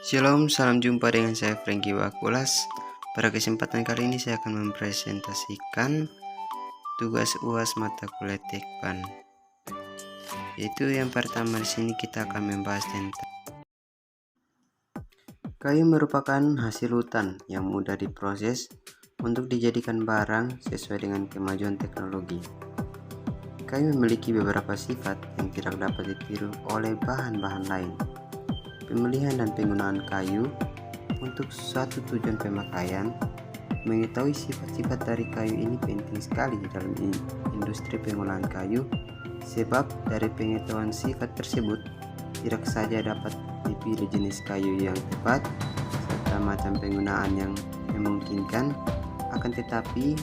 Shalom, salam jumpa dengan saya Frankie Wakulas. Pada kesempatan kali ini saya akan mempresentasikan tugas UAS mata kuliah Tekpan. Yaitu yang pertama di sini kita akan membahas tentang kayu merupakan hasil hutan yang mudah diproses untuk dijadikan barang sesuai dengan kemajuan teknologi. Kayu memiliki beberapa sifat yang tidak dapat ditiru oleh bahan-bahan lain. Pemilihan dan penggunaan kayu untuk suatu tujuan pemakaian. Mengetahui sifat-sifat dari kayu ini penting sekali dalam industri pengolahan kayu, sebab dari pengetahuan sifat tersebut tidak saja dapat dipilih jenis kayu yang tepat serta macam penggunaan yang memungkinkan, akan tetapi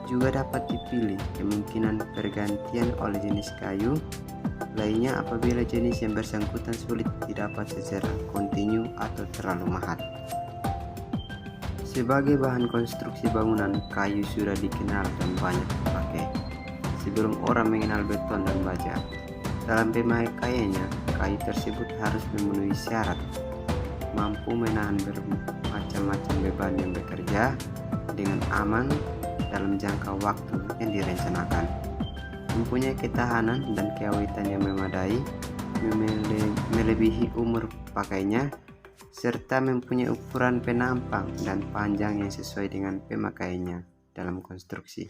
juga dapat dipilih kemungkinan pergantian oleh jenis kayu lainnya apabila jenis yang bersangkutan sulit didapat secara kontinu atau terlalu mahal. Sebagai bahan konstruksi bangunan, kayu sudah dikenal dan banyak dipakai sebelum orang mengenal beton dan baja. Dalam pemakaiannya, kayu tersebut harus memenuhi syarat mampu menahan bermacam-macam beban yang bekerja dengan aman dalam jangka waktu yang direncanakan, mempunyai ketahanan dan keawetan yang memadai, melebihi umur pakainya, serta mempunyai ukuran penampang dan panjang yang sesuai dengan pemakaiannya dalam konstruksi.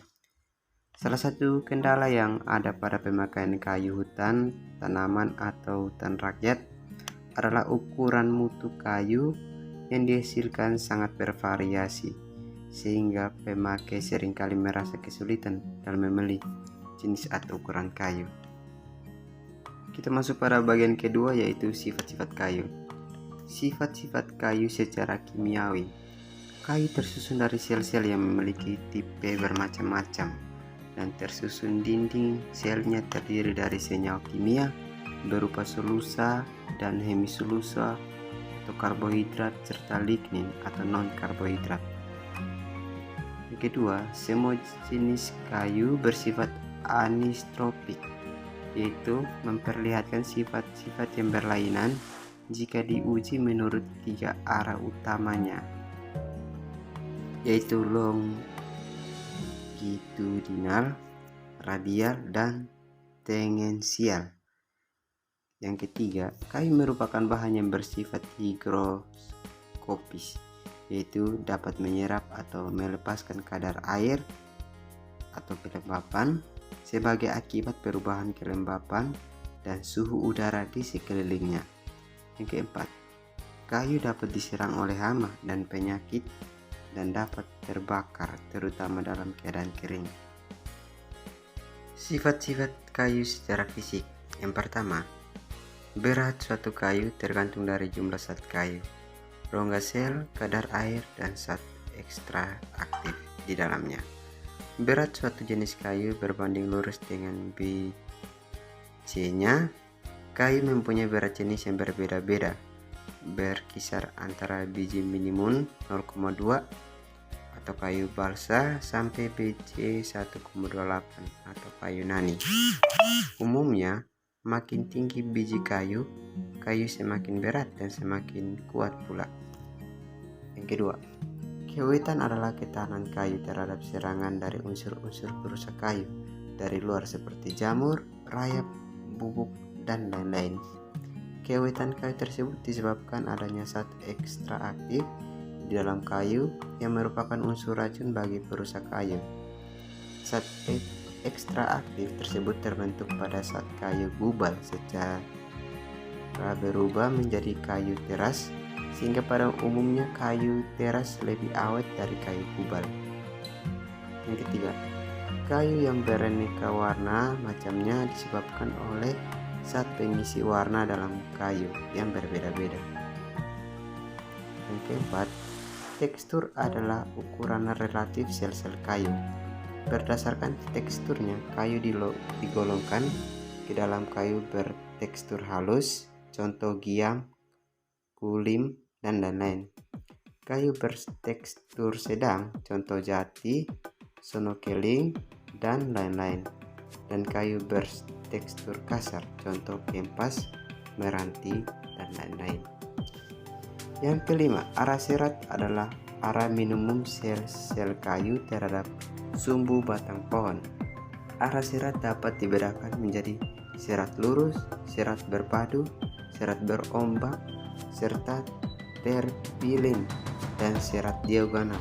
Salah satu kendala yang ada pada pemakaian kayu hutan, tanaman atau hutan rakyat adalah ukuran mutu kayu yang dihasilkan sangat bervariasi, sehingga pemakai seringkali merasa kesulitan dalam memilih jenis atau ukuran kayu. Kita masuk pada bagian kedua, yaitu sifat-sifat kayu. Sifat-sifat kayu secara kimiawi. Kayu tersusun dari sel-sel yang memiliki tipe bermacam-macam dan tersusun dinding selnya terdiri dari senyawa kimia berupa selulosa dan hemiselulosa atau karbohidrat serta lignin atau non-karbohidrat. Yang kedua, semua jenis kayu bersifat anisotropik, yaitu memperlihatkan sifat-sifat yang berlainan jika diuji menurut tiga arah utamanya, yaitu longitudinal, radial, dan tangensial. Yang ketiga, kayu merupakan bahan yang bersifat higroskopis, yaitu dapat menyerap atau melepaskan kadar air atau kelembapan sebagai akibat perubahan kelembapan dan suhu udara di sekelilingnya. Yang keempat, kayu dapat diserang oleh hama dan penyakit dan dapat terbakar terutama dalam keadaan kering. Sifat-sifat kayu secara fisik. Yang pertama, berat suatu kayu tergantung dari jumlah zat kayu, rongga sel, kadar air, dan zat ekstra aktif di dalamnya. Berat suatu jenis kayu berbanding lurus dengan BC-nya. Kayu mempunyai berat jenis yang berbeda-beda, berkisar antara biji minimum 0,2 atau kayu balsa sampai BC 1,28 atau kayu nani. Umumnya, makin tinggi biji kayu semakin berat dan semakin kuat pula. Yang kedua, keawetan adalah ketahanan kayu terhadap serangan dari unsur-unsur perusak kayu dari luar seperti jamur, rayap, bubuk, dan lain-lain. Keawetan kayu tersebut disebabkan adanya zat ekstra aktif di dalam kayu yang merupakan unsur racun bagi perusak kayu. Zat ekstra aktif tersebut terbentuk pada saat kayu gubal secara berubah menjadi kayu teras, sehingga pada umumnya kayu teras lebih awet dari kayu gubal. Yang ketiga, kayu yang beraneka warna macamnya disebabkan oleh zat pengisi warna dalam kayu yang berbeda-beda. Yang keempat, tekstur adalah ukuran relatif sel-sel kayu. Berdasarkan teksturnya, kayu digolongkan ke dalam kayu bertekstur halus, contoh giam, kulim, dan lain-lain. Kayu bertekstur sedang, contoh jati, sonokeling, dan lain-lain. Dan kayu bertekstur kasar, contoh kempas, meranti, dan lain-lain. Yang kelima, arah serat adalah arah minimum sel-sel kayu terhadap sumbu batang pohon. Arah serat dapat dibedakan menjadi serat lurus, serat berpadu, serat berombak, serta terpilin, dan serat diagonal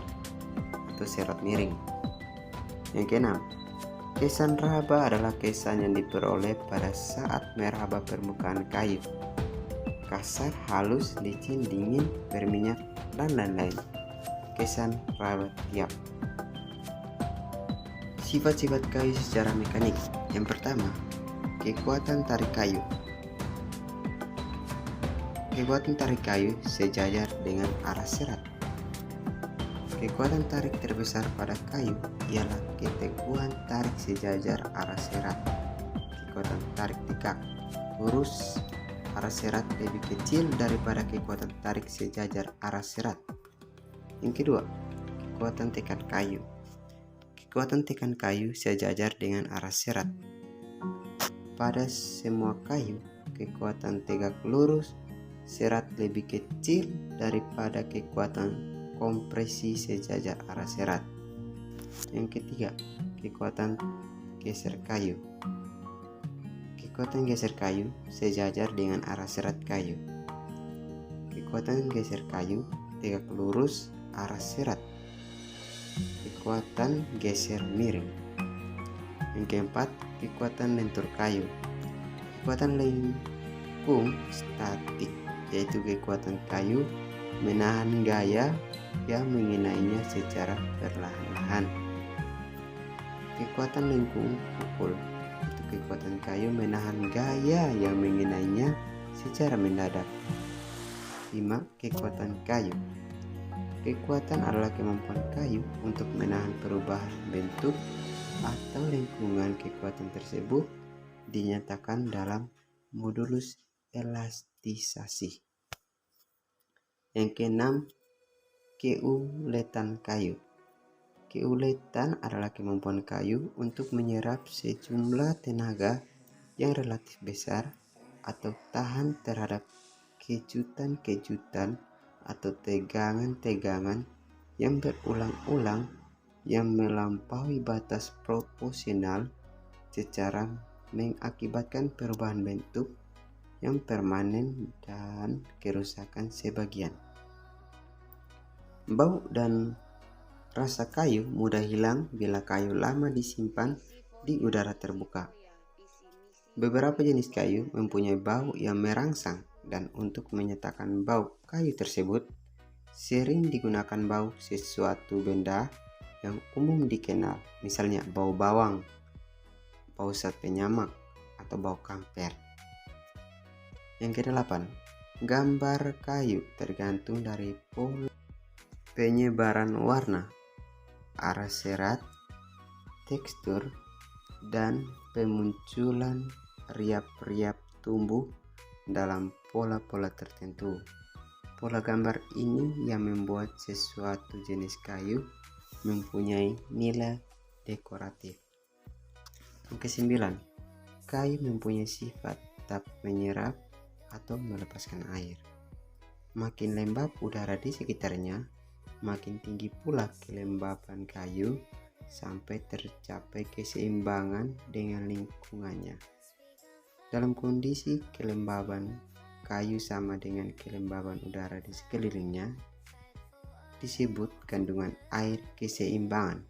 atau serat miring. Yang keenam, kesan raba adalah kesan yang diperoleh pada saat meraba permukaan kayu. Kasar, halus, licin, dingin, berminyak, dan lain-lain. Kesan raba tiap. Sifat-sifat kayu secara mekanik. Yang pertama, kekuatan tarik kayu. Kekuatan tarik kayu sejajar dengan arah serat. Kekuatan tarik terbesar pada kayu ialah keteguhan tarik sejajar arah serat. Kekuatan tarik tegak lurus arah serat lebih kecil daripada kekuatan tarik sejajar arah serat. Yang kedua, kekuatan tekan kayu. Kekuatan tekan kayu sejajar dengan arah serat. Pada semua kayu, kekuatan tegak lurus serat lebih kecil daripada kekuatan kompresi sejajar arah serat. Yang ketiga, kekuatan geser kayu. Kekuatan geser kayu sejajar dengan arah serat kayu. Kekuatan geser kayu tegak lurus arah serat. Kekuatan geser miring. Yang keempat, kekuatan lentur kayu. Kekuatan lengkung statik, yaitu kekuatan kayu menahan gaya yang mengenainya secara perlahan-lahan. Kekuatan lengkung pukul, itu kekuatan kayu menahan gaya yang mengenainya secara mendadak. 5. Kekuatan kayu. Kekuatan adalah kemampuan kayu untuk menahan perubahan bentuk atau lingkungan. Kekuatan tersebut dinyatakan dalam modulus elastisasi. Yang keenam, keuletan kayu. Keuletan adalah kemampuan kayu untuk menyerap sejumlah tenaga yang relatif besar atau tahan terhadap kejutan-kejutan atau tegangan-tegangan yang berulang-ulang yang melampaui batas proporsional secara mengakibatkan perubahan bentuk yang permanen dan kerusakan sebagian. Bau dan rasa kayu mudah hilang bila kayu lama disimpan di udara terbuka. Beberapa jenis kayu mempunyai bau yang merangsang, dan untuk menyatakan bau kayu tersebut sering digunakan bau sesuatu benda yang umum dikenal, misalnya bau bawang, bau zat penyamak, atau bau kamper. Yang kedelapan, gambar kayu tergantung dari pola penyebaran warna, arah serat, tekstur, dan pemunculan riap-riap tumbuh dalam pola-pola tertentu. Pola gambar ini yang membuat sesuatu jenis kayu mempunyai nilai dekoratif. Yang kesembilan, kayu mempunyai sifat dapat menyerap atau melepaskan air. Makin lembab udara di sekitarnya, makin tinggi pula kelembaban kayu sampai tercapai keseimbangan dengan lingkungannya. Dalam kondisi kelembaban kayu sama dengan kelembaban udara di sekelilingnya, disebut kandungan air keseimbangan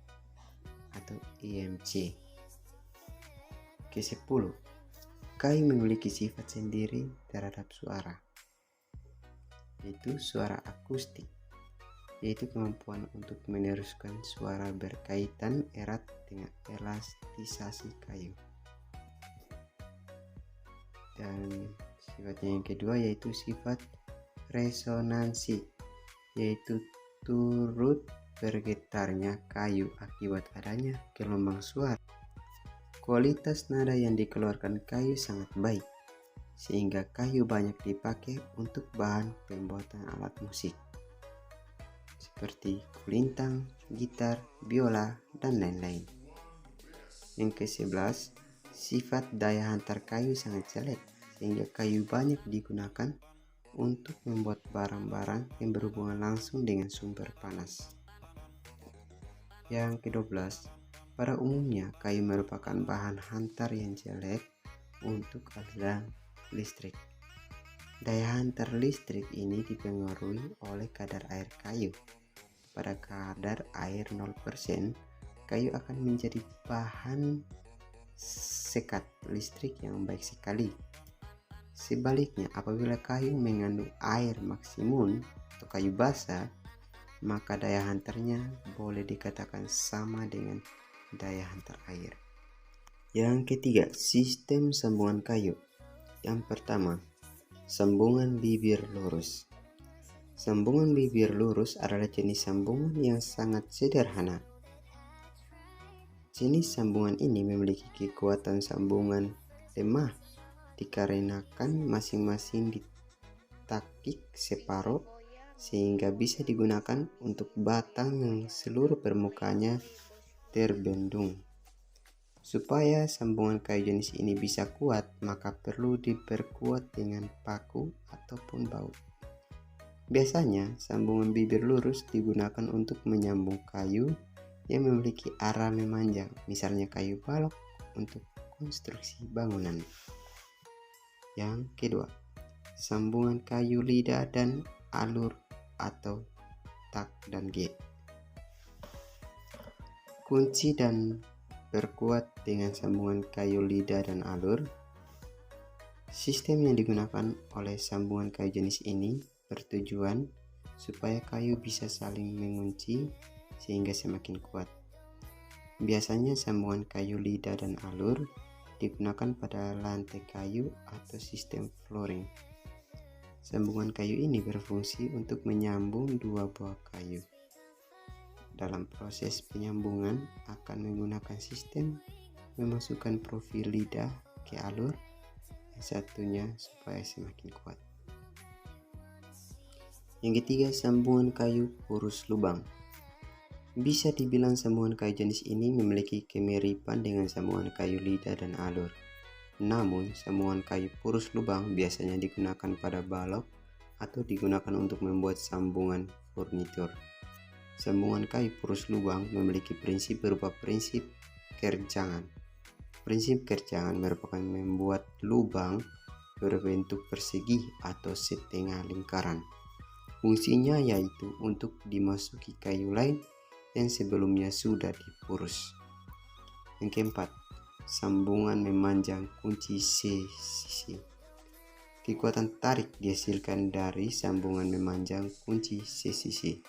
atau IMC. Ke-10, kayu memiliki sifat sendiri terhadap suara, yaitu suara akustik, yaitu kemampuan untuk meneruskan suara berkaitan erat dengan elastisasi kayu. Dan sifatnya yang kedua yaitu sifat resonansi, yaitu turut bergetarnya kayu akibat adanya gelombang suara. Kualitas nada yang dikeluarkan kayu sangat baik, sehingga kayu banyak dipakai untuk bahan pembuatan alat musik seperti kulintang, gitar, biola, dan lain-lain. Yang ke-11, sifat daya hantar kayu sangat jelek, sehingga kayu banyak digunakan untuk membuat barang-barang yang berhubungan langsung dengan sumber panas. Yang ke-12, pada umumnya kayu merupakan bahan hantar yang jelek untuk aliran listrik. Daya hantar listrik ini dipengaruhi oleh kadar air kayu. Pada kadar air 0%, kayu akan menjadi bahan sekat listrik yang baik sekali. Sebaliknya, apabila kayu mengandung air maksimum atau kayu basah, maka daya hantarnya boleh dikatakan sama dengan daya hantar air. Yang ketiga, sistem sambungan kayu. Yang pertama, sambungan bibir lurus. Sambungan bibir lurus adalah jenis sambungan yang sangat sederhana. Jenis sambungan ini memiliki kekuatan sambungan lemah dikarenakan masing-masing ditakik separuh sehingga bisa digunakan untuk batang yang seluruh permukaannya terbendung. Supaya sambungan kayu jenis ini bisa kuat, maka perlu diperkuat dengan paku ataupun baut. Biasanya, sambungan bibir lurus digunakan untuk menyambung kayu yang memiliki arah memanjang, misalnya kayu balok untuk konstruksi bangunan. Yang kedua, sambungan kayu lidah dan alur atau tak dan G. Kunci dan perkuat dengan sambungan kayu lidah dan alur. Sistem yang digunakan oleh sambungan kayu jenis ini bertujuan supaya kayu bisa saling mengunci sehingga semakin kuat. Biasanya sambungan kayu lidah dan alur digunakan pada lantai kayu atau sistem flooring. Sambungan kayu ini berfungsi untuk menyambung dua buah kayu. Dalam proses penyambungan akan menggunakan sistem memasukkan profil lidah ke alur, yang satunya supaya semakin kuat. Yang ketiga, sambungan kayu purus lubang. Bisa dibilang sambungan kayu jenis ini memiliki kemiripan dengan sambungan kayu lidah dan alur. Namun, sambungan kayu purus lubang biasanya digunakan pada balok atau digunakan untuk membuat sambungan furnitur. Sambungan kayu purus lubang memiliki prinsip berupa prinsip kerjangan. Prinsip kerjangan merupakan membuat lubang berbentuk persegi atau setengah lingkaran. Fungsinya yaitu untuk dimasuki kayu lain yang sebelumnya sudah dipurus. Yang keempat, sambungan memanjang kunci C-sisi. Kekuatan tarik dihasilkan dari sambungan memanjang kunci C-sisi.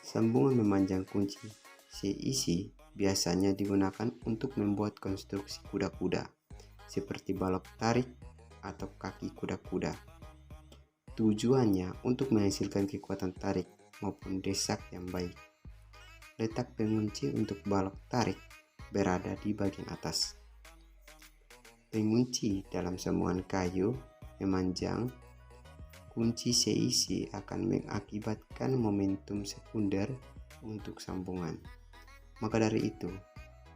Sambungan memanjang kunci C-isi biasanya digunakan untuk membuat konstruksi kuda-kuda, seperti balok tarik atau kaki kuda-kuda. Tujuannya untuk menghasilkan kekuatan tarik maupun desak yang baik. Letak pengunci untuk balok tarik berada di bagian atas. Pengunci dalam sambungan kayu memanjang kunci C-isi akan mengakibatkan momentum sekunder untuk sambungan. Maka dari itu,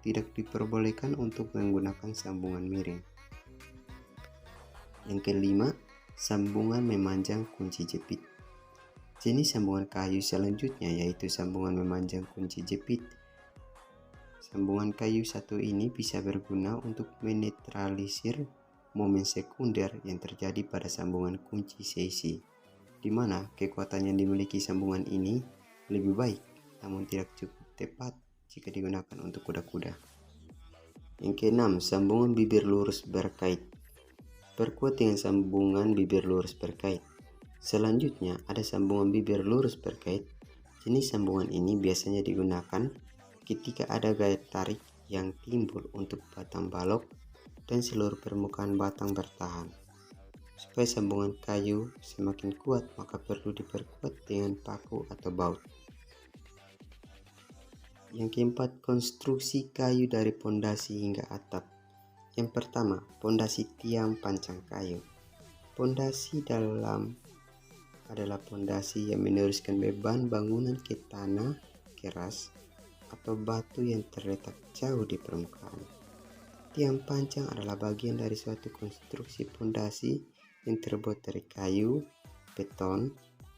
tidak diperbolehkan untuk menggunakan sambungan miring. Yang kelima, sambungan memanjang kunci jepit. Jenis sambungan kayu selanjutnya yaitu sambungan memanjang kunci jepit. Sambungan kayu satu ini bisa berguna untuk menetralisir momen sekunder yang terjadi pada sambungan kunci C-isi, di mana kekuatan yang dimiliki sambungan ini lebih baik, namun tidak cukup tepat jika digunakan untuk kuda-kuda. Yang keenam, sambungan bibir lurus berkait. Perkuat dengan sambungan bibir lurus berkait. Selanjutnya ada sambungan bibir lurus berkait. Jenis sambungan ini biasanya digunakan ketika ada gaya tarik yang timbul untuk batang balok dan seluruh permukaan batang bertahan. Supaya sambungan kayu semakin kuat, maka perlu diperkuat dengan paku atau baut. Yang keempat, konstruksi kayu dari pondasi hingga atap. Yang pertama, pondasi tiang pancang kayu. Pondasi dalam adalah pondasi yang meneruskan beban bangunan ke tanah keras atau batu yang terletak jauh di permukaan. Tiang pancang adalah bagian dari suatu konstruksi pondasi yang terbuat dari kayu, beton,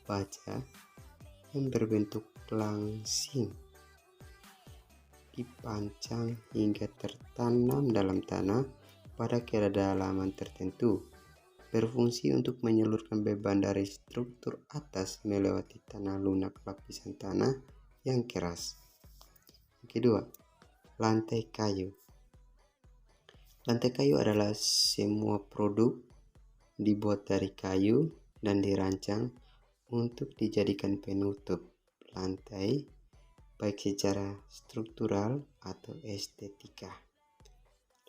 baja yang berbentuk langsing, dipancang hingga tertanam dalam tanah pada kedalaman tertentu, berfungsi untuk menyalurkan beban dari struktur atas melewati tanah lunak lapisan tanah yang keras. Kedua, lantai kayu. Lantai kayu adalah semua produk dibuat dari kayu dan dirancang untuk dijadikan penutup lantai, baik secara struktural atau estetika.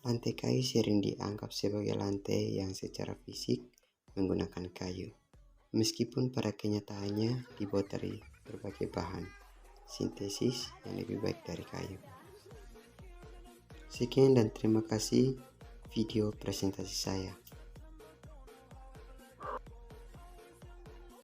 Lantai kayu sering dianggap sebagai lantai yang secara fisik menggunakan kayu, meskipun pada kenyataannya dibuat dari berbagai bahan sintesis yang lebih baik dari kayu. Sekian dan terima kasih video presentasi saya.